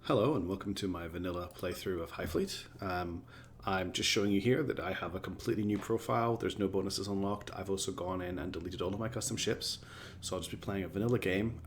Hello and welcome to my vanilla playthrough of Highfleet. I'm just showing you here that I have a completely new profile. There's no bonuses unlocked. I've also gone in and deleted all of my custom ships. So I'll just be playing a vanilla game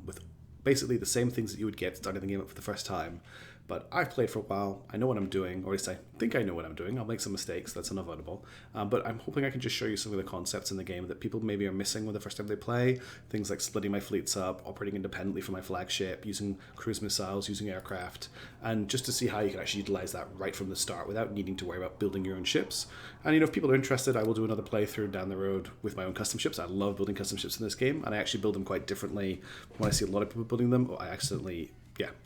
with basically the same things that you would get starting the game up for the first time. But I've played for a while, I know what I'm doing, or at least I think I know what I'm doing. I'll make some mistakes, that's unavoidable. But I'm hoping I can just show you some of the concepts in the game that people maybe are missing when the first time they play. Things like splitting my fleets up, operating independently from my flagship, using cruise missiles, using aircraft, and just to see how you can actually utilize that right from the start without needing to worry about building your own ships. And if people are interested, I will do another playthrough down the road with my own custom ships. I love building custom ships in this game, and I actually build them quite differently. When I see a lot of people building them, I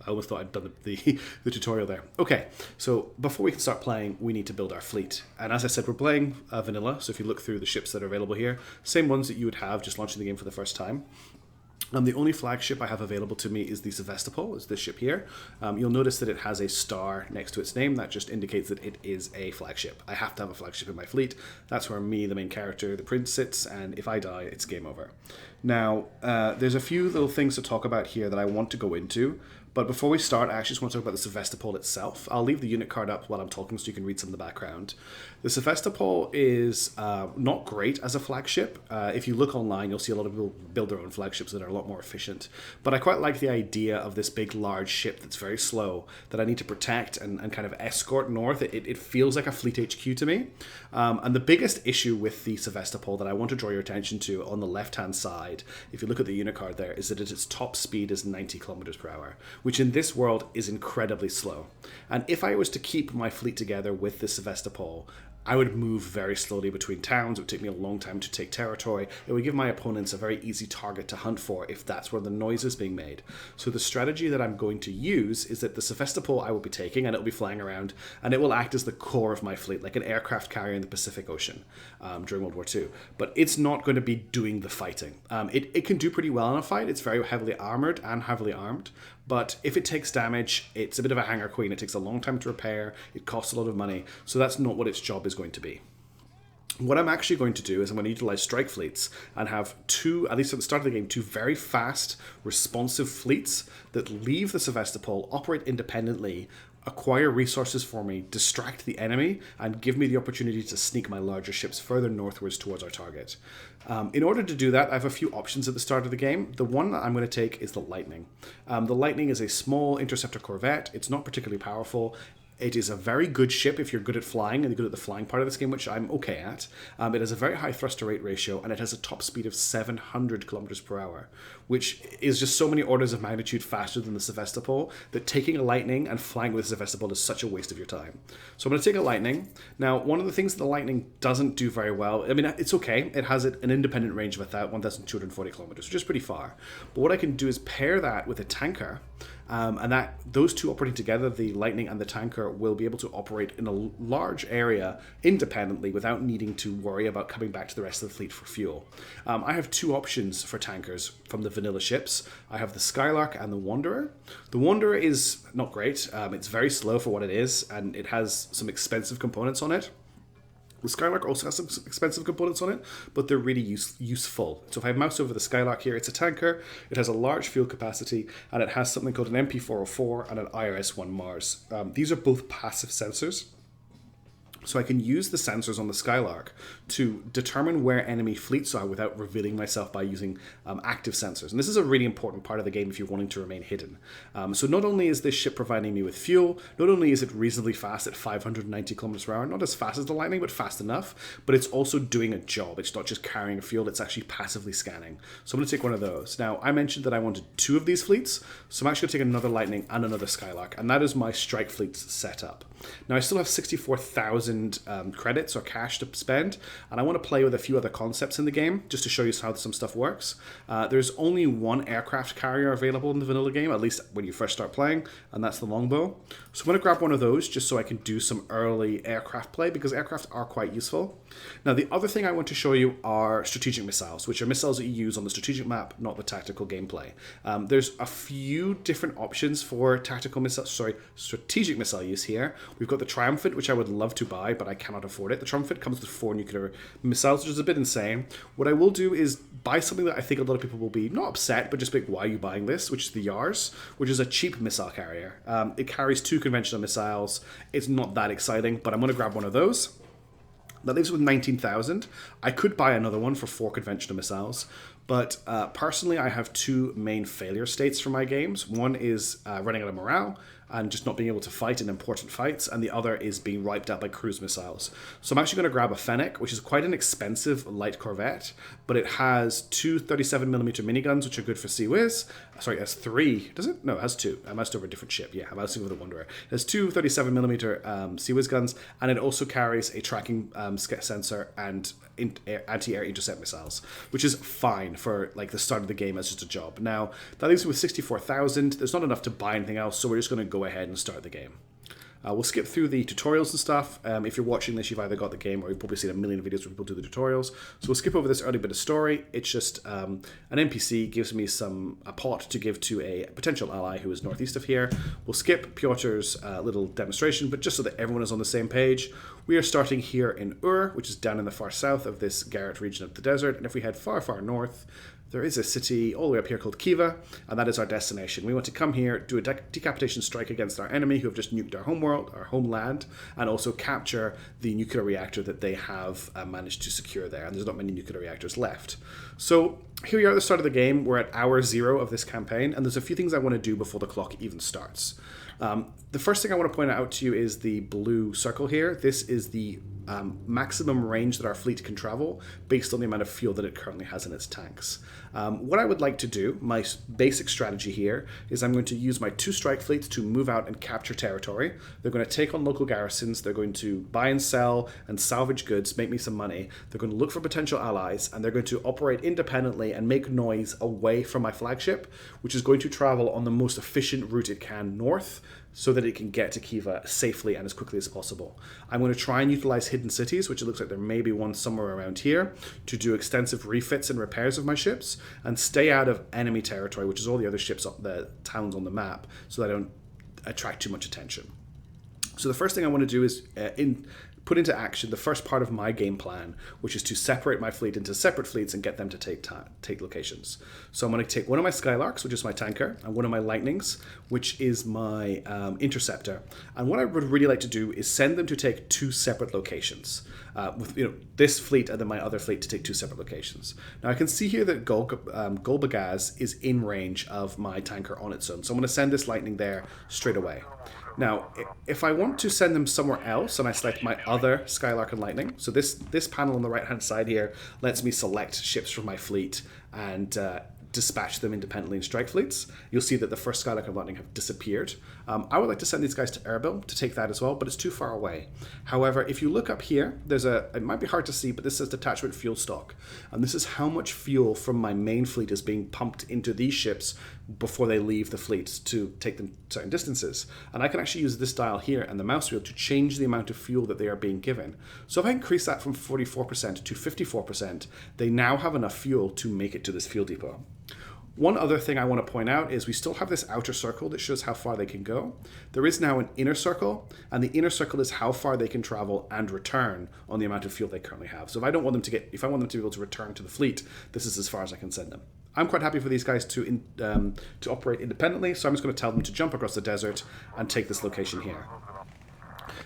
almost thought I'd done the tutorial there. Okay, so before we can start playing, we need to build our fleet. And as I said, we're playing vanilla, so if you look through the ships that are available here, same ones that you would have just launching the game for the first time. The only flagship I have available to me is the Sevastopol, is this ship here. You'll notice that it has a star next to its name. That just indicates that it is a flagship. I have to have a flagship in my fleet. That's where me, the main character, the prince, sits, and if I die, it's game over. Now, there's a few little things to talk about here that I want to go into. But before we start, I actually just want to talk about the Sevastopol itself. I'll leave the unit card up while I'm talking so you can read some of the background. The Sevastopol is not great as a flagship. If you look online, you'll see a lot of people build their own flagships that are a lot more efficient. But I quite like the idea of this big, large ship that's very slow, that I need to protect and kind of escort north. It feels like a fleet HQ to me. And the biggest issue with the Sevastopol that I want to draw your attention to on the left-hand side, if you look at the unit card there, is that its top speed is 90 kilometers per hour. Which in this world is incredibly slow. And if I was to keep my fleet together with the Sevastopol, I would move very slowly between towns. It would take me a long time to take territory. It would give my opponents a very easy target to hunt for if that's where the noise is being made. So the strategy that I'm going to use is that the Sevastopol I will be taking, and it will be flying around, and it will act as the core of my fleet, like an aircraft carrier in the Pacific Ocean during World War II. But it's not going to be doing the fighting. It can do pretty well in a fight. It's very heavily armored and heavily armed. But if it takes damage, it's a bit of a hanger queen. It takes a long time to repair. It costs a lot of money. So that's not what its job is going to be. What I'm actually going to do is I'm going to utilize strike fleets and have two, at least at the start of the game, two very fast, responsive fleets that leave the Sevastopol, operate independently, acquire resources for me, distract the enemy, and give me the opportunity to sneak my larger ships further northwards towards our target. In order to do that, I have a few options at the start of the game. The one that I'm going to take is the Lightning. The Lightning is a small interceptor corvette. It's not particularly powerful. It is a very good ship if you're good at flying and you're good at the flying part of this game, which I'm okay at. It has a very high thruster-rate ratio, and it has a top speed of 700 kilometers per hour, which is just so many orders of magnitude faster than the Sevastopol that taking a Lightning and flying with the Sevastopol is such a waste of your time. So I'm going to take a Lightning. Now, one of the things that the Lightning doesn't do very well, I mean, it's okay. It has an independent range of 1,240 kilometers, which is pretty far. But what I can do is pair that with a tanker, and those two operating together, the Lightning and the tanker, will be able to operate in a large area independently without needing to worry about coming back to the rest of the fleet for fuel. I have two options for tankers from the vanilla ships. I have the Skylark and the Wanderer. The Wanderer is not great. It's very slow for what it is, and it has some expensive components on it. The Skylark also has some expensive components on it, but they're really useful. So if I mouse over the Skylark here, it's a tanker, it has a large fuel capacity, and it has something called an MP404 and an IRS-1 Mars. These are both passive sensors. So I can use the sensors on the Skylark to determine where enemy fleets are without revealing myself by using active sensors. And this is a really important part of the game if you're wanting to remain hidden. So not only is this ship providing me with fuel, not only is it reasonably fast at 590 kilometers per hour, not as fast as the Lightning, but fast enough, but it's also doing a job. It's not just carrying fuel, it's actually passively scanning. So I'm going to take one of those. Now, I mentioned that I wanted two of these fleets, so I'm actually going to take another Lightning and another Skylark, and that is my strike fleets setup. Now, I still have 64,000 credits or cash to spend, and I want to play with a few other concepts in the game just to show you how some stuff works. There's only one aircraft carrier available in the vanilla game, at least when you first start playing, and that's the longbow. So I'm going to grab one of those just so I can do some early aircraft play, because aircraft are quite useful. Now, the other thing I want to show you are strategic missiles, which are missiles that you use on the strategic map, not the tactical gameplay. There's a few different options for strategic missile use here. We've got the Triumphant, which I would love to buy. buy, but I cannot afford it. The Trumpet comes with 4 nuclear missiles, which is a bit insane. What I will do is buy something that I think a lot of people will be not upset, but just like, why are you buying this? Which is the Yars, which is a cheap missile carrier. It carries 2 conventional missiles. It's not that exciting, but I'm going to grab one of those. That leaves with 19,000. I could buy another one for 4 conventional missiles, but personally I have 2 main failure states for my games. One is running out of morale and just not being able to fight in important fights, and the other is being wiped out by cruise missiles. So I'm actually going to grab a Fennec, which is quite an expensive light corvette, but it has 2 37mm miniguns, which are good for Sea Whiz. Sorry, it has 3. Does it? No, it has 2. I moused over a different ship. Yeah, I moused over the Wanderer. It has 2 37mm Sea Whiz guns, and it also carries a tracking sensor and anti-air intercept missiles, which is fine for like the start of the game as just a job. Now, that leaves me with 64,000. There's not enough to buy anything else, so we're just going to go ahead and start the game. We'll skip through the tutorials and stuff. If you're watching this, you've either got the game or you've probably seen a million videos where people do the tutorials. So we'll skip over this early bit of story. It's just an NPC gives me a pot to give to a potential ally who is northeast of here. We'll skip Piotr's little demonstration, but just so that everyone is on the same page, we are starting here in Ur, which is down in the far south of this Garrett region of the desert. And if we head far, far north, there is a city all the way up here called Kiva, and that is our destination. We want to come here, do a decapitation strike against our enemy who have just nuked our homeworld, our homeland, and also capture the nuclear reactor that they have managed to secure there. And there's not many nuclear reactors left. So here we are at the start of the game. We're at hour 0 of this campaign, and there's a few things I want to do before the clock even starts. The first thing I want to point out to you is the blue circle here. This is the maximum range that our fleet can travel based on the amount of fuel that it currently has in its tanks. What I would like to do, my basic strategy here, is I'm going to use my 2 strike fleets to move out and capture territory. They're going to take on local garrisons. They're going to buy and sell and salvage goods, make me some money. They're going to look for potential allies, and they're going to operate independently and make noise away from my flagship, which is going to travel on the most efficient route it can north, so that it can get to Kiva safely and as quickly as possible. I'm going to try and utilize hidden cities, which it looks like there may be one somewhere around here, to do extensive refits and repairs of my ships, and stay out of enemy territory, which is all the other ships, the towns on the map, so that I don't attract too much attention. So the first thing I want to do is put into action the first part of my game plan, which is to separate my fleet into separate fleets and get them to take locations. So I'm going to take one of my Skylarks, which is my tanker, and one of my Lightnings, which is my interceptor. And what I would really like to do is send them to take 2 separate locations. With this fleet and then my other fleet to take 2 separate locations. Now I can see here that Golbagaz is in range of my tanker on its own, so I'm going to send this Lightning there straight away. Now, if I want to send them somewhere else, and I select my other Skylark and Lightning, so this panel on the right-hand side here lets me select ships from my fleet and dispatch them independently in strike fleets. You'll see that the first Skylark and Lightning have disappeared. I would like to send these guys to Erbil to take that as well, but it's too far away. However, if you look up here, it might be hard to see, but this says detachment fuel stock. And this is how much fuel from my main fleet is being pumped into these ships before they leave the fleet to take them certain distances. And I can actually use this dial here and the mouse wheel to change the amount of fuel that they are being given. So if I increase that from 44% to 54%, they now have enough fuel to make it to this fuel depot. One other thing I want to point out is we still have this outer circle that shows how far they can go. There is now an inner circle, and the inner circle is how far they can travel and return on the amount of fuel they currently have. So if I want them to be able to return to the fleet, this is as far as I can send them. I'm quite happy for these guys to operate independently, so I'm just going to tell them to jump across the desert and take this location here.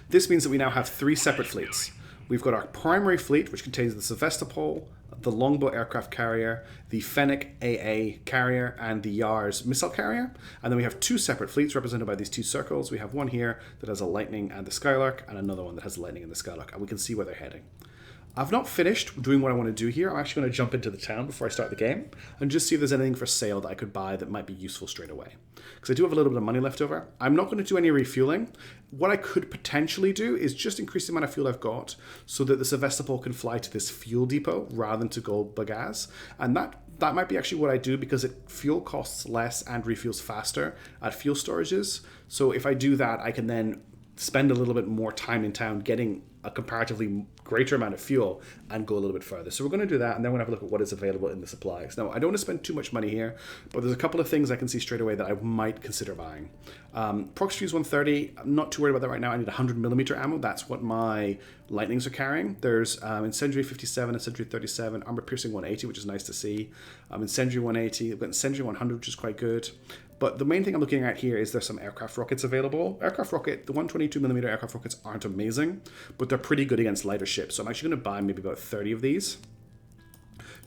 This means that we now have 3 separate fleets. We've got our primary fleet, which contains the Sevastopol, the Longbow aircraft carrier, the Fennec AA carrier, and the Yars missile carrier. And then we have 2 separate fleets represented by these 2 circles. We have one here that has a Lightning and the Skylark, and another one that has a Lightning and the Skylark, and we can see where they're heading. I've not finished doing what I want to do here. I'm actually going to jump into the town before I start the game and just see if there's anything for sale that I could buy that might be useful straight away. Because I do have a little bit of money left over. I'm not going to do any refueling. What I could potentially do is just increase the amount of fuel I've got so that the Sevastopol can fly to this fuel depot rather than to Golbagaz. And that might be actually what I do because fuel costs less and refuels faster at fuel storages. So if I do that, I can then spend a little bit more time in town getting a comparatively greater amount of fuel and go a little bit further. So we're going to do that, and then we're going to have a look at what is available in the supplies. Now, I don't want to spend too much money here, but there's a couple of things I can see straight away that I might consider buying. Prox Fuse 130, I'm not too worried about that right now. I need 100mm ammo. That's what my lightnings are carrying. There's Incendiary 57, Incendiary 37, Armor Piercing 180, which is nice to see. Incendiary 180, I've got Incendiary 100, which is quite good. But the main thing I'm looking at here is there's some aircraft rockets available. Aircraft rocket, the 122mm aircraft rockets aren't amazing, but they're pretty good against lighter ships. So I'm actually going to buy maybe about 30 of these,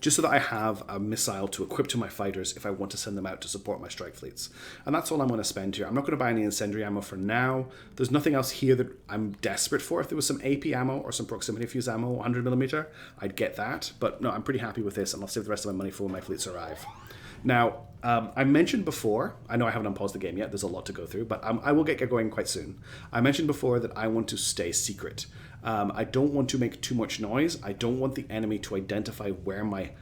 just so that I have a missile to equip to my fighters if I want to send them out to support my strike fleets. And that's all I'm going to spend here. I'm not going to buy any incendiary ammo for now. There's nothing else here that I'm desperate for. If there was some AP ammo or some proximity fuse ammo, 100mm, I'd get that. But no, I'm pretty happy with this, and I'll save the rest of my money for when my fleets arrive. Now, I mentioned before, I know I haven't unpaused the game yet, there's a lot to go through, but I will get going quite soon. I mentioned before that I want to stay secret. I don't want to make too much noise. I don't want the enemy to identify where my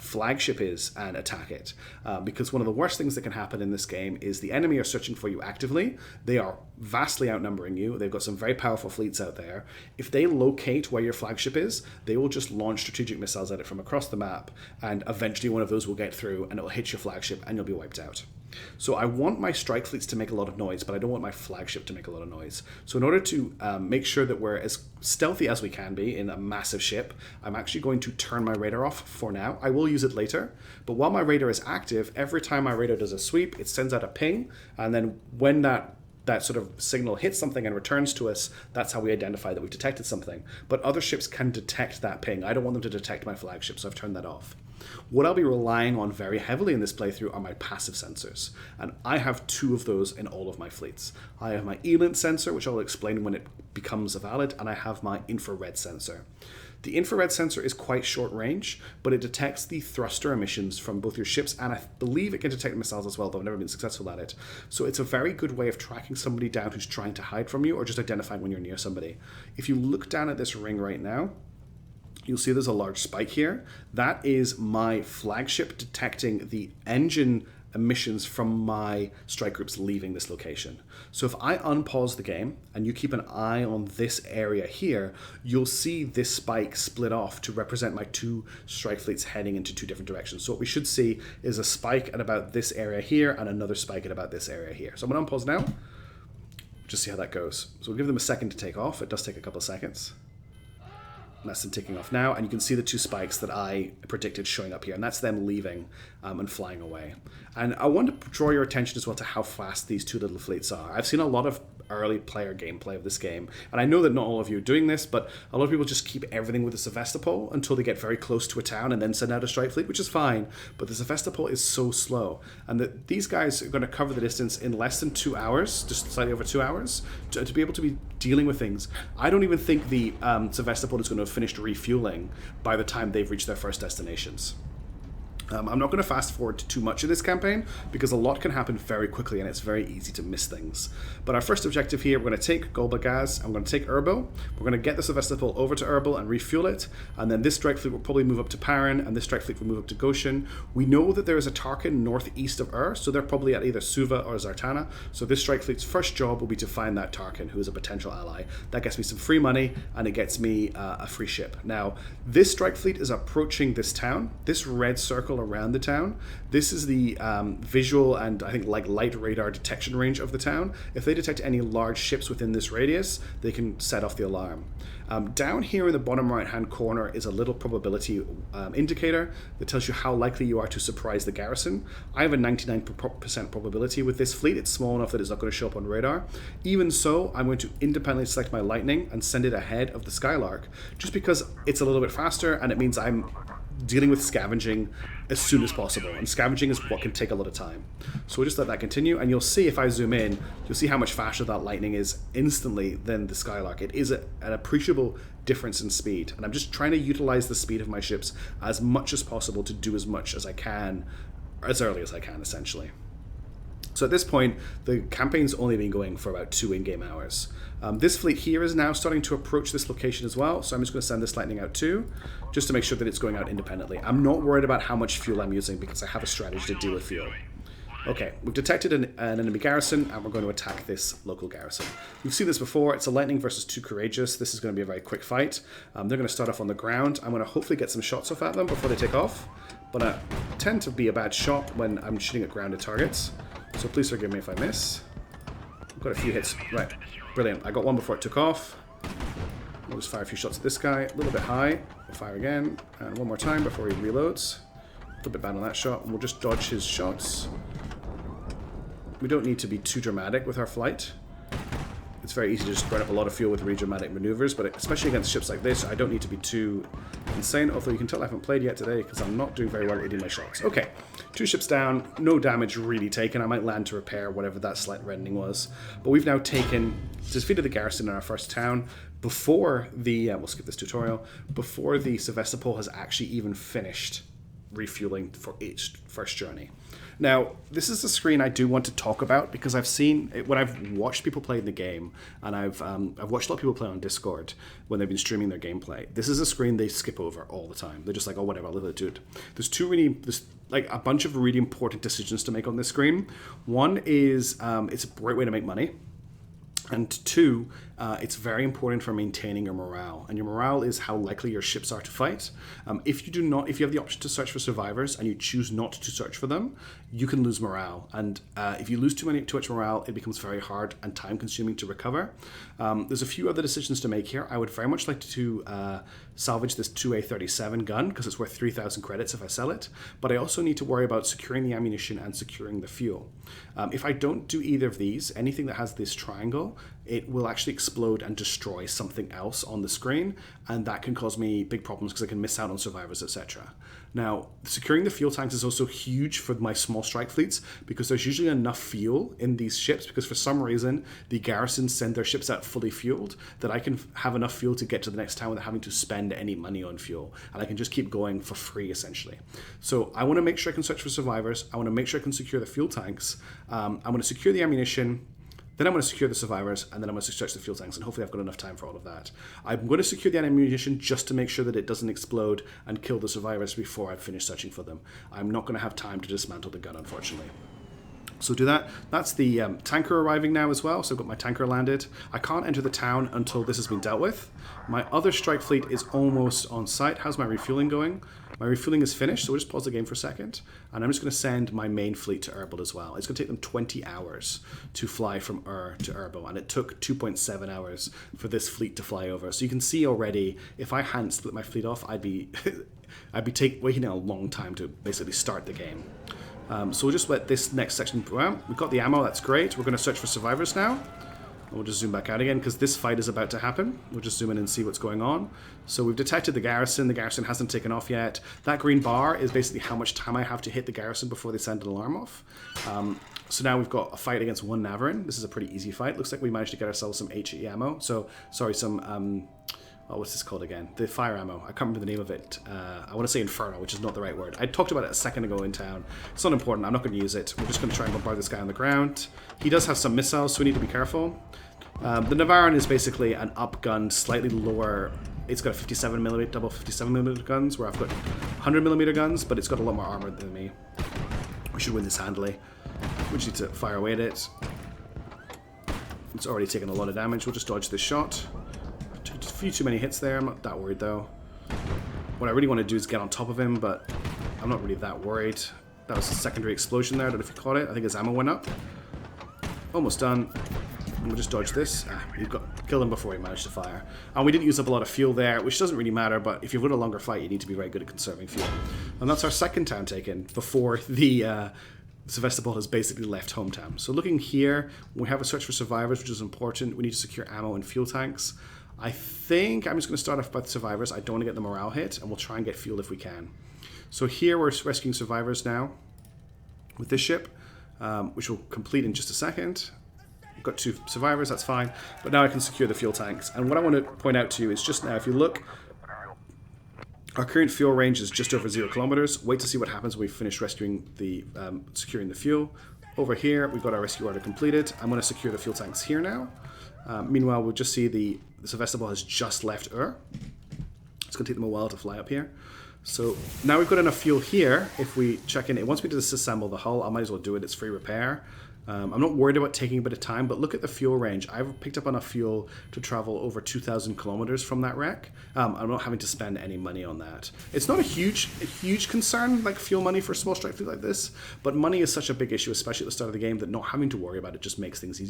flagship is and attack it, because one of the worst things that can happen in this game is the enemy are searching for you actively. They are vastly outnumbering you. They've got some very powerful fleets out there. If they locate where your flagship is, they will just launch strategic missiles at it from across the map, and eventually one of those will get through and it will hit your flagship and you'll be wiped out. So I want my strike fleets to make a lot of noise, but I don't want my flagship to make a lot of noise. So in order to make sure that we're as stealthy as we can be in a massive ship, I'm actually going to turn my radar off for now. I will use it later, but while my radar is active, every time my radar does a sweep, it sends out a ping, and then when that sort of signal hits something and returns to us, that's how we identify that we've detected something. But other ships can detect that ping. I don't want them to detect my flagship, so I've turned that off. What I'll be relying on very heavily in this playthrough are my passive sensors, and I have 2 of those in all of my fleets. I have my ELINT sensor, which I'll explain when it becomes valid, and I have my infrared sensor. The infrared sensor is quite short range, but it detects the thruster emissions from both your ships, and I believe it can detect missiles as well, though I've never been successful at it. So it's a very good way of tracking somebody down who's trying to hide from you, or just identifying when you're near somebody. If you look down at this ring right now, you'll see there's a large spike here. That is my flagship detecting the engine emissions from my strike groups leaving this location. So if I unpause the game and you keep an eye on this area here, you'll see this spike split off to represent my 2 strike fleets heading into 2 different directions. So what we should see is a spike at about this area here and another spike at about this area here. So I'm going to unpause now, just see how that goes. So we'll give them a second to take off. It does take a couple of seconds. And that's them taking off now, and you can see the 2 spikes that I predicted showing up here, and that's them leaving and flying away. And I want to draw your attention as well to how fast these 2 little fleets are. I've seen a lot of early player gameplay of this game, and I know that not all of you are doing this, but a lot of people just keep everything with the Sevastopol until they get very close to a town and then send out a strike fleet, which is fine, but the Sevastopol is so slow, and that these guys are going to cover the distance in less than 2 hours, just slightly over 2 hours, to be able to be dealing with things. I don't even think the Sevastopol is going to have finished refueling by the time they've reached their first destinations. I'm not going to fast forward too much of this campaign because a lot can happen very quickly and it's very easy to miss things. But our first objective here, we're going to take Golbagaz, I'm going to take Erbil, we're going to get the Sevastopol over to Erbil and refuel it, and then this strike fleet will probably move up to Paran, and this strike fleet will move up to Goshen. We know that there is a Tarkin northeast of so they're probably at either Suva or Zartana, so this strike fleet's first job will be to find that Tarkin, who is a potential ally. That gets me some free money, and it gets me a free ship. Now, this strike fleet is approaching this town, this red circle around the town. This is the visual and I think like light radar detection range of the town. If they detect any large ships within this radius, they can set off the alarm. Down here in the bottom right hand corner is a little probability indicator that tells you how likely you are to surprise the garrison. I have a 99% probability with this fleet. It's small enough that it's not going to show up on radar. Even so, I'm going to independently select my Lightning and send it ahead of the Skylark, just because it's a little bit faster and it means I'm dealing with scavenging as soon as possible, and scavenging is what can take a lot of time. So we'll just let that continue, and you'll see if I zoom in, you'll see how much faster that Lightning is instantly than the Skylark. It is an appreciable difference in speed, and I'm just trying to utilize the speed of my ships as much as possible to do as much as I can, as early as I can, essentially. So at this point, the campaign's only been going for about 2 in-game hours. This fleet here is now starting to approach this location as well, so I'm just going to send this Lightning out too, just to make sure that it's going out independently. I'm not worried about how much fuel I'm using because I have a strategy to deal with fuel. Okay, we've detected an enemy garrison, and we're going to attack this local garrison. We've seen this before. It's a lightning versus 2 courageous. This is going to be a very quick fight. They're going to start off on the ground. I'm going to hopefully get some shots off at them before they take off, but I tend to be a bad shot when I'm shooting at grounded targets, so please forgive me if I miss. I've got a few hits. Right, brilliant. I got one before it took off. We'll just fire a few shots at this guy. A little bit high. We'll fire again, and one more time before he reloads. A little bit bad on that shot, and we'll just dodge his shots. We don't need to be too dramatic with our flight. It's very easy to just burn up a lot of fuel with really dramatic maneuvers, but especially against ships like this, I don't need to be too insane. Although you can tell I haven't played yet today because I'm not doing very well at hitting my shots. Okay, 2 ships down, no damage really taken. I might land to repair whatever that slight rending was. But we've now defeated the garrison in our first town before the, we'll skip this tutorial, before the Sevastopol has actually even finished refueling for its first journey. Now, this is a screen I do want to talk about because I've seen when I've watched people play in the game, and I've watched a lot of people play on Discord when they've been streaming their gameplay. This is a screen they skip over all the time. They're just like, oh, whatever, I'll leave it to it. There's like a bunch of really important decisions to make on this screen. One is it's a great way to make money. And 2, it's very important for maintaining your morale. And your morale is how likely your ships are to fight. If you have the option to search for survivors and you choose not to search for them, you can lose morale. And if you lose too much morale, it becomes very hard and time consuming to recover. There's a few other decisions to make here. I would very much like to salvage this 2A37 gun because it's worth 3,000 credits if I sell it. But I also need to worry about securing the ammunition and securing the fuel. If I don't do either of these, anything that has this triangle, it will actually explode and destroy something else on the screen, and that can cause me big problems because I can miss out on survivors, etc. Now, securing the fuel tanks is also huge for my small strike fleets because there's usually enough fuel in these ships because for some reason the garrisons send their ships out fully fueled that I can have enough fuel to get to the next town without having to spend any money on fuel, and I can just keep going for free essentially. So I want to make sure I can search for survivors. I want to make sure I can secure the fuel tanks. I'm going to secure the ammunition. Then I'm going to secure the survivors, and then I'm going to search the fuel tanks, and hopefully I've got enough time for all of that. I'm going to secure the ammunition just to make sure that it doesn't explode and kill the survivors before I finish searching for them. I'm not going to have time to dismantle the gun, unfortunately. So do that. That's the tanker arriving now as well, so I've got my tanker landed. I can't enter the town until this has been dealt with. My other strike fleet is almost on site. How's my refueling going? My refueling is finished, so we'll just pause the game for a second. And I'm just going to send my main fleet to Erbil as well. It's going to take them 20 hours to fly from to Erbil, and it took 2.7 hours for this fleet to fly over. So you can see already, if I hadn't split my fleet off, I'd be waiting a long time to basically start the game. So we'll just let this next section go out. We've got the ammo, that's great. We're going to search for survivors now. And we'll just zoom back out again because this fight is about to happen. We'll just zoom in and see what's going on. So we've detected the garrison. The garrison hasn't taken off yet. That green bar is basically how much time I have to hit the garrison before they send an alarm off. So now we've got a fight against 1 Navarin. This is a pretty easy fight. Looks like we managed to get ourselves some HE ammo. So, sorry, some... what's this called again? The fire ammo. I can't remember the name of it. I want to say Inferno, which is not the right word. I talked about it a second ago in town. It's not important. I'm not going to use it. We're just going to try and bombard this guy on the ground. He does have some missiles, so we need to be careful. The Navarin is basically an up-gunned, slightly lower... It's got a 57mm, double 57mm guns, where I've got 100mm guns, but it's got a lot more armor than me. We should win this handily. We just need to fire away at it. It's already taken a lot of damage. We'll just dodge this shot. A few too many hits there. I'm not that worried though. What I really want to do is get on top of him, but I'm not really that worried. That was a secondary explosion there. I don't know if you caught it. I think his ammo went up. Almost done. And we'll just dodge this. We've killed him before he managed to fire. And we didn't use up a lot of fuel there, which doesn't really matter, but if you've got a longer fight, you need to be very good at conserving fuel. And that's our second town taken before the Sevastopol has basically left hometown. So looking here, we have a search for survivors, which is important. We need to secure ammo and fuel tanks. I think I'm just going to start off by the survivors. I don't want to get the morale hit, and we'll try and get fuel if we can. So here we're rescuing survivors now with this ship, which will complete in just a second. We've got 2 survivors, that's fine. But now I can secure the fuel tanks. And what I want to point out to you is just now, if you look, our current fuel range is just over 0 kilometers. Wait to see what happens when we finish rescuing the securing the fuel. Over here, we've got our rescue order completed. I'm going to secure the fuel tanks here now. Meanwhile, we'll just see the Sevastopol has just left It's going to take them a while to fly up here. So now we've got enough fuel here. If we check in, it wants me to disassemble the hull. I might as well do it. It's free repair. I'm not worried about taking a bit of time, but look at the fuel range. I've picked up enough fuel to travel over 2,000 kilometers from that wreck. I'm not having to spend any money on that. It's not a huge concern, like fuel money for a small strike fleet like this, but money is such a big issue, especially at the start of the game, that not having to worry about it just makes things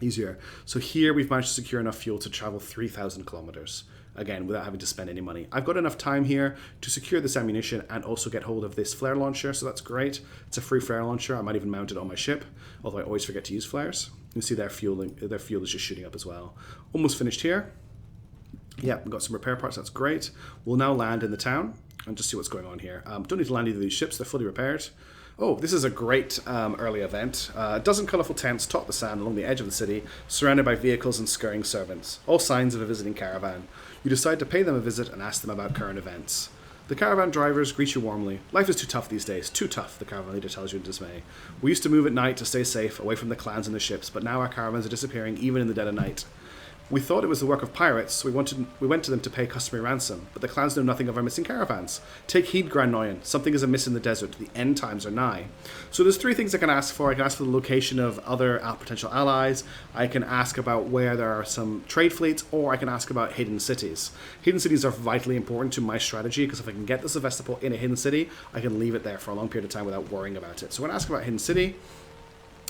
easier. So here we've managed to secure enough fuel to travel 3,000 kilometers. Again, without having to spend any money. I've got enough time here to secure this ammunition and also get hold of this flare launcher, so that's great. It's a free flare launcher. I might even mount it on my ship, although I always forget to use flares. You can see their fuel is just shooting up as well. Almost finished here. Yeah, we've got some repair parts, that's great. We'll now land in the town and just see what's going on here. Don't need to land either of these ships, they're fully repaired. Oh, this is a great early event. A dozen colourful tents top the sand along the edge of the city, surrounded by vehicles and scurrying servants. All signs of a visiting caravan. You decide to pay them a visit and ask them about current events. The caravan drivers greet you warmly. Life is too tough these days. Too tough, the caravan leader tells you in dismay. We used to move at night to stay safe, away from the clans and the ships, but now our caravans are disappearing even in the dead of night. We thought it was the work of pirates, so we went to them to pay customary ransom, but the clans know nothing of our missing caravans. Take heed, Grand Noyan. Something is amiss in the desert. The end times are nigh. So there's three things I can ask for. I can ask for the location of other potential allies. I can ask about where there are some trade fleets, or I can ask about hidden cities. Hidden cities are vitally important to my strategy, because if I can get the Sevastopol in a hidden city, I can leave it there for a long period of time without worrying about it. So when I ask about hidden city,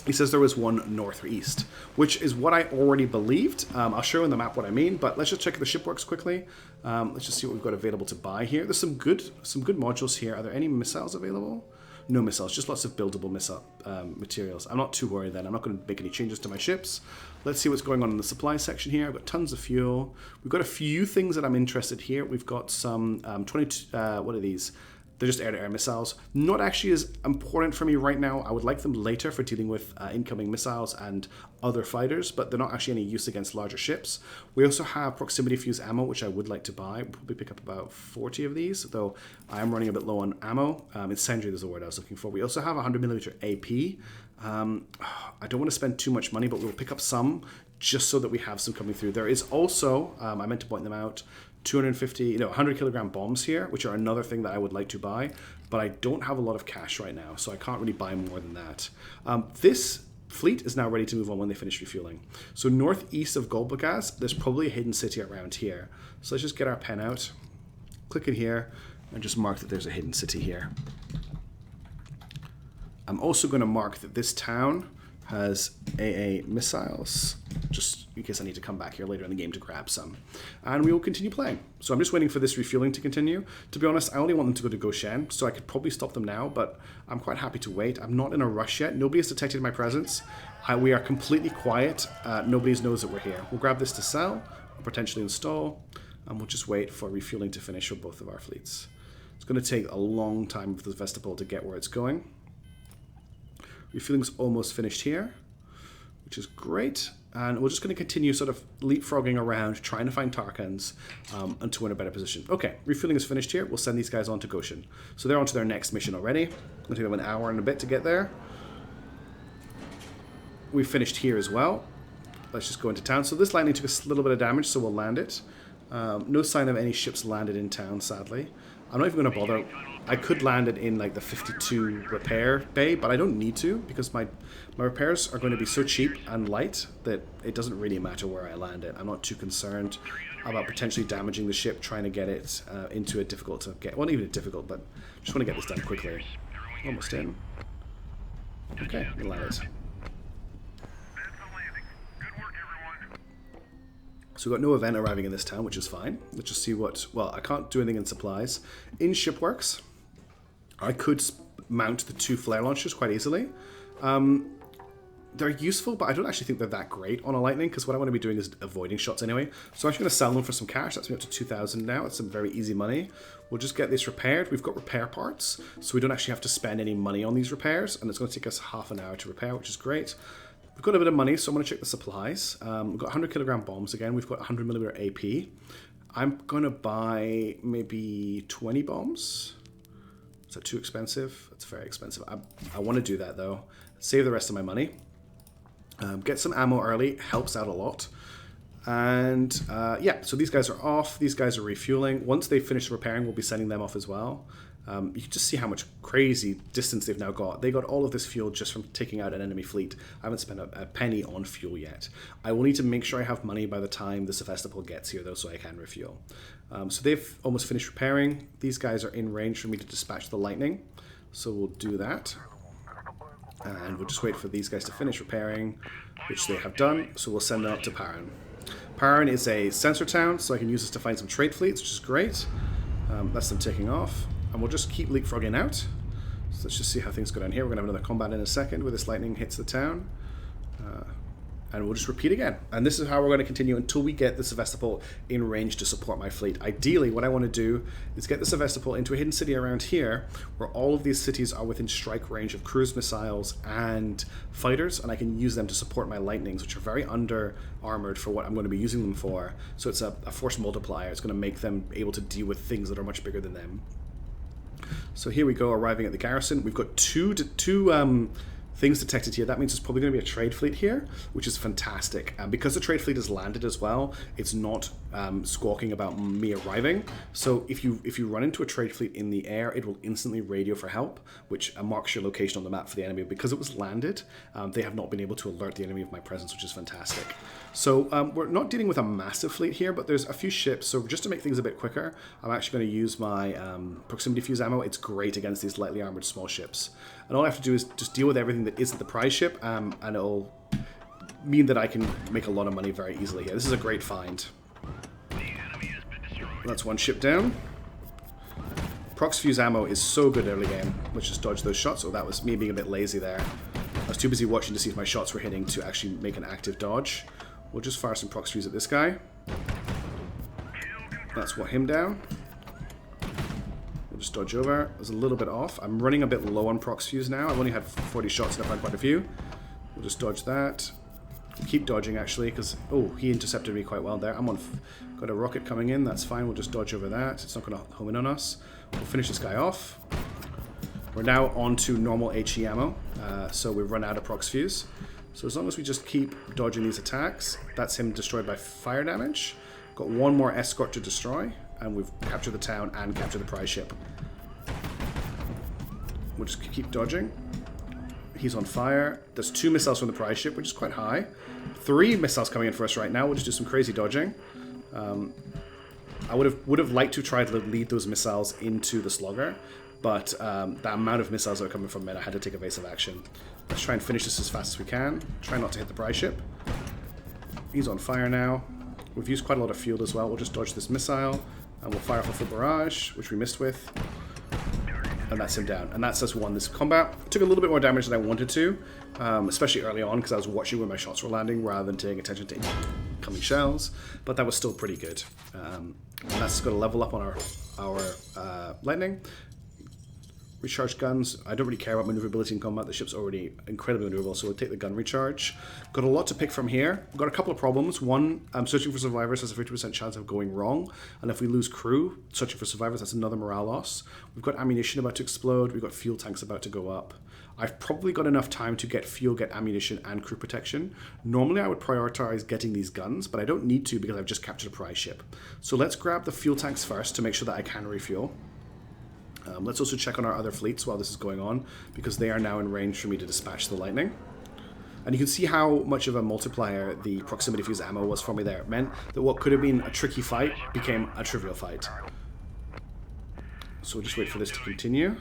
he says there was one northeast, which is what I already believed. I'll show in the map what I mean, but let's just check the shipworks quickly. Let's just see what we've got available to buy here. There's some good modules here. Are there any missiles available? No missiles, just lots of buildable missile materials. I'm not too worried then. I'm not going to make any changes to my ships. Let's see what's going on in the supply section here. I've got tons of fuel. We've got a few things that I'm interested here. We've got some 22, what are these? They're just air-to-air missiles. Not actually as important for me right now. I would like them later for dealing with incoming missiles and other fighters, but they're not actually any use against larger ships. We also have proximity fuse ammo, which I would like to buy. We'll probably pick up about 40 of these, though I am running a bit low on ammo. Incendiary is the word I was looking for. We also have 100mm AP. I don't want to spend too much money, but we'll pick up some just so that we have some coming through. There is also, I meant to point them out, 100 kilogram bombs here, which are another thing that I would like to buy, but I don't have a lot of cash right now, so I can't really buy more than that. This fleet is now ready to move on when they finish refueling. So northeast of Golbagaz, there's probably a hidden city around here. So let's just get our pen out, click it here, and just mark that there's a hidden city here. I'm also going to mark that this town has AA missiles, just in case I need to come back here later in the game to grab some. And we will continue playing. So I'm just waiting for this refueling to continue. To be honest, I only want them to go to Goshen, so I could probably stop them now, but I'm quite happy to wait. I'm not in a rush yet. Nobody has detected my presence. We are completely quiet. Nobody knows that we're here. We'll grab this to sell, or potentially install, and we'll just wait for refueling to finish for both of our fleets. It's going to take a long time for the Sevastopol to get where it's going. Refueling's almost finished here, which is great. And we're just going to continue sort of leapfrogging around, trying to find Tarkans until we're in a better position. Okay, refueling is finished here. We'll send these guys on to Goshen. So they're on to their next mission already. It'll take them an hour and a bit to get there. We finished here as well. Let's just go into town. So this landing took us a little bit of damage, so we'll land it. No sign of any ships landed in town, sadly. I'm not even going to bother. I could land it in like the 52 repair bay, but I don't need to because my repairs are going to be so cheap and light that it doesn't really matter where I land it. I'm not too concerned about potentially damaging the ship, trying to get it into a difficult to get. Well, not even difficult, but just want to get this done quickly. Almost in. Okay, we'll land it. So we've got no event arriving in this town, which is fine. Let's just see what... Well, I can't do anything in supplies. In shipworks, I could mount the 2 flare launchers quite easily. They're useful, but I don't actually think they're that great on a Lightning, because what I want to be doing is avoiding shots anyway. So I'm actually going to sell them for some cash. That's me up to 2,000 now. It's some very easy money. We'll just get this repaired. We've got repair parts, so we don't actually have to spend any money on these repairs, and it's going to take us half an hour to repair, which is great. We've got a bit of money, so I'm going to check the supplies. We've got 100 kilogram bombs again. We've got 100mm AP. I'm going to buy maybe 20 bombs. Is that too expensive? That's very expensive. I want to do that, though. Save the rest of my money. Get some ammo early. Helps out a lot. And yeah, so these guys are off. These guys are refueling. Once they finish repairing, we'll be sending them off as well. You can just see how much crazy distance they've now got. They got all of this fuel just from taking out an enemy fleet. I haven't spent a penny on fuel yet. I will need to make sure I have money by the time the Sevastopol gets here, though, so I can refuel. So they've almost finished repairing. These guys are in range for me to dispatch the lightning. So we'll do that. And we'll just wait for these guys to finish repairing, which they have done. So we'll send them up to Paran. Paran is a sensor town, so I can use this to find some trade fleets, which is great. That's them taking off. And we'll just keep leapfrogging out. So let's just see how things go down here. We're going to have another combat in a second where this lightning hits the town. And we'll just repeat again. And this is how we're going to continue until we get the Sevastopol in range to support my fleet. Ideally, what I want to do is get the Sevastopol into a hidden city around here where all of these cities are within strike range of cruise missiles and fighters, and I can use them to support my lightnings, which are very under armored for what I'm going to be using them for. So it's a force multiplier. It's going to make them able to deal with things that are much bigger than them. So here we go, arriving at the garrison. We've got two things detected here. That means there's probably going to be a trade fleet here, which is fantastic. Because the trade fleet has landed as well, it's not squawking about me arriving. So if you run into a trade fleet in the air, it will instantly radio for help, which marks your location on the map for the enemy. Because it was landed, they have not been able to alert the enemy of my presence, which is fantastic. So we're not dealing with a massive fleet here, but there's a few ships. So just to make things a bit quicker, I'm actually going to use my proximity fuse ammo. It's great against these lightly armored small ships. And all I have to do is just deal with everything that isn't the prize ship, and it'll mean that I can make a lot of money very easily here. This is a great find. That's one ship down. Prox fuse ammo is so good early game. Let's just dodge those shots. Oh, that was me being a bit lazy there. I was too busy watching to see if my shots were hitting to actually make an active dodge. We'll just fire some prox fuse at this guy. That's what him down. We'll just dodge over. I was a little bit off. I'm running a bit low on prox fuse now. I've only had 40 shots and I've had quite a few. We'll just dodge that. Keep dodging actually, because he intercepted me quite well there. Got a rocket coming in. That's fine. We'll just dodge over that. It's not going to home in on us. We'll finish this guy off. We're now on to normal HE ammo, so we've run out of prox fuse. So as long as we just keep dodging these attacks, that's him destroyed by fire damage. Got one more escort to destroy, and we've captured the town and captured the prize ship. We'll just keep dodging. He's on fire. There's 2 missiles from the prize ship, which is quite high. 3 missiles coming in for us right now. We'll just do some crazy dodging. I would have liked to try to lead those missiles into the slugger, but the amount of missiles that are coming from it, I had to take evasive action. Let's try and finish this as fast as we can. Try not to hit the prize ship. He's on fire now. We've used quite a lot of fuel as well. We'll just dodge this missile, and we'll fire off a full barrage, which we missed with. And that's him down. And that's us won this combat. Took a little bit more damage than I wanted to, especially early on, because I was watching where my shots were landing rather than paying attention to incoming shells. But that was still pretty good. And that's got to level up on our lightning. Recharge guns. I don't really care about maneuverability in combat. The ship's already incredibly maneuverable, so we'll take the gun recharge. Got a lot to pick from here. Got a couple of problems. One, searching for survivors has a 50% chance of going wrong, and if we lose crew, searching for survivors, that's another morale loss. We've got ammunition about to explode. We've got fuel tanks about to go up. I've probably got enough time to get fuel, get ammunition, and crew protection. Normally I would prioritize getting these guns, but I don't need to because I've just captured a prize ship. So let's grab the fuel tanks first to make sure that I can refuel. Let's also check on our other fleets while this is going on, because they are now in range for me to dispatch the lightning. And you can see how much of a multiplier the proximity fuse ammo was for me there. It meant that what could have been a tricky fight became a trivial fight. So we'll just wait for this to continue.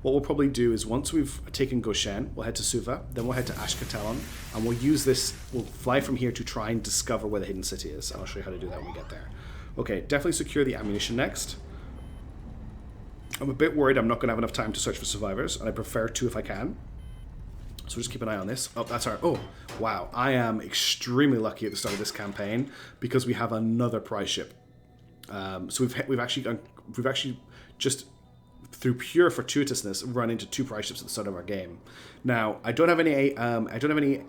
What we'll probably do is once we've taken Goshen, we'll head to Suva, then we'll head to Ashkelon, and we'll use this, we'll fly from here to try and discover where the hidden city is. I'll show you how to do that when we get there. Okay, definitely secure the ammunition next. I'm a bit worried I'm not going to have enough time to search for survivors, and I prefer to if I can. So just keep an eye on this. Oh, that's our... Oh, wow. I am extremely lucky at the start of this campaign because we have another prize ship. So we've actually just through pure fortuitousness run into 2 prize ships at the start of our game. Now I don't have any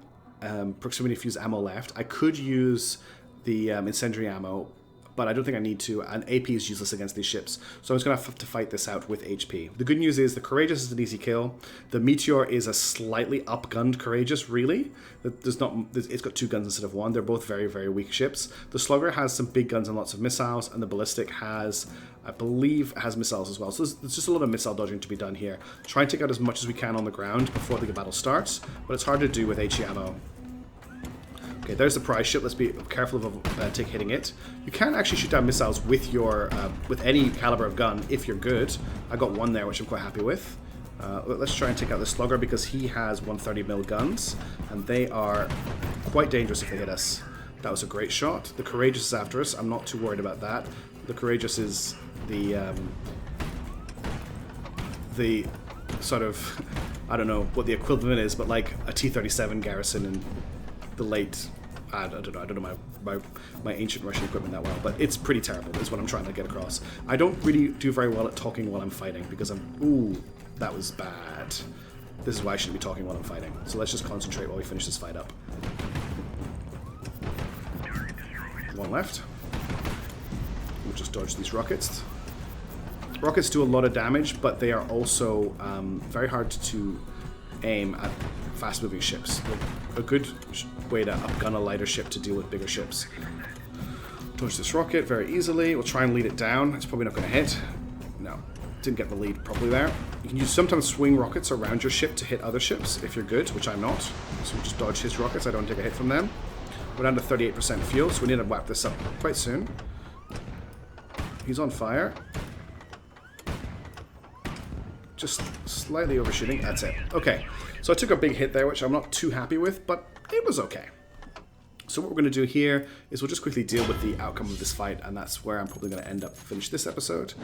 proximity fuse ammo left. I could use the incendiary ammo, but I don't think I need to, and AP is useless against these ships, so I'm just going to have to fight this out with HP. The good news is the Courageous is an easy kill. The Meteor is a slightly upgunned Courageous, really. It's got 2 guns instead of 1. They're both very, very weak ships. The Slugger has some big guns and lots of missiles, and the Ballistic has, I believe, has missiles as well. So there's just a lot of missile dodging to be done here. Try and take out as much as we can on the ground before the battle starts, but it's hard to do with HE ammo. Okay, there's the prize ship. Let's be careful of hitting it. You can actually shoot down missiles with your with any caliber of gun if you're good. I got 1 there, which I'm quite happy with. Let's try and take out the Slugger because he has 130mm guns, and they are quite dangerous if they hit us. That was a great shot. The Courageous is after us. I'm not too worried about that. The Courageous is the sort of, I don't know what the equivalent is, but like a T-37 garrison in the late, I don't know my ancient Russian equipment that well, but it's pretty terrible is what I'm trying to get across. I don't really do very well at talking while I'm fighting because ooh, that was bad. This is why I shouldn't be talking while I'm fighting. So let's just concentrate while we finish this fight up. 1 left. We'll just dodge these rockets. Rockets do a lot of damage, but they are also very hard to aim at fast-moving ships. They're a good way to upgun a lighter ship to deal with bigger ships. Dodge this rocket very easily. We'll try and lead it down. It's probably not going to hit. No, didn't get the lead properly there. You can sometimes swing rockets around your ship to hit other ships if you're good, which I'm not. So we'll just dodge his rockets. I don't take a hit from them. We're down to 38% fuel, so we need to wrap this up quite soon. He's on fire. Just slightly overshooting. That's it. Okay, so I took a big hit there, which I'm not too happy with, but it was okay. So what we're going to do here is we'll just quickly deal with the outcome of this fight, and that's where I'm probably going to end up finish this episode.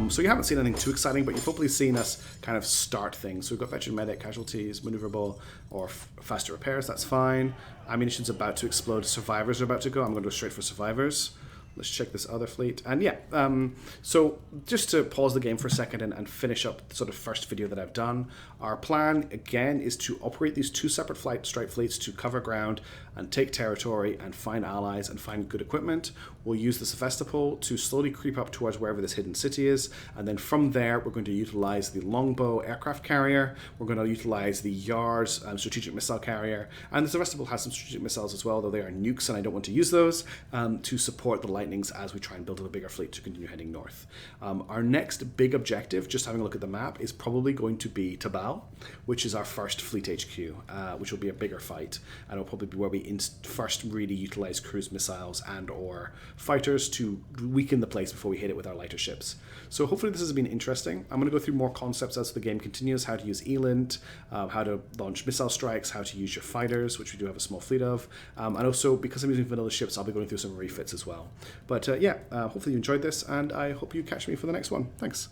So you haven't seen anything too exciting, but you've probably seen us kind of start things. So we've got veteran medic, casualties, maneuverable, or faster repairs. That's fine. Ammunition's about to explode. Survivors are about to go. I'm going to go straight for survivors. Let's check this other fleet. And yeah, so just to pause the game for a second and finish up the sort of first video that I've done, our plan, again, is to operate these 2 separate strike fleets to cover ground and take territory and find allies and find good equipment. We'll use the Sevastopol to slowly creep up towards wherever this hidden city is, and then from there we're going to utilize the Longbow aircraft carrier, we're going to utilize the Yar's strategic missile carrier, and the Sevastopol has some strategic missiles as well, though they are nukes and I don't want to use those, to support the Lightnings as we try and build up a bigger fleet to continue heading north. Our next big objective, just having a look at the map, is probably going to be Tabal, which is our first fleet HQ, which will be a bigger fight, and it'll probably be where we first really utilize cruise missiles and or fighters to weaken the place before we hit it with our lighter ships. So hopefully this has been interesting. I'm going to go through more concepts as the game continues, how to use ELINT, how to launch missile strikes, how to use your fighters, which we do have a small fleet of, and also because I'm using vanilla ships, I'll be going through some refits as well. But yeah, hopefully you enjoyed this, and I hope you catch me for the next one. Thanks.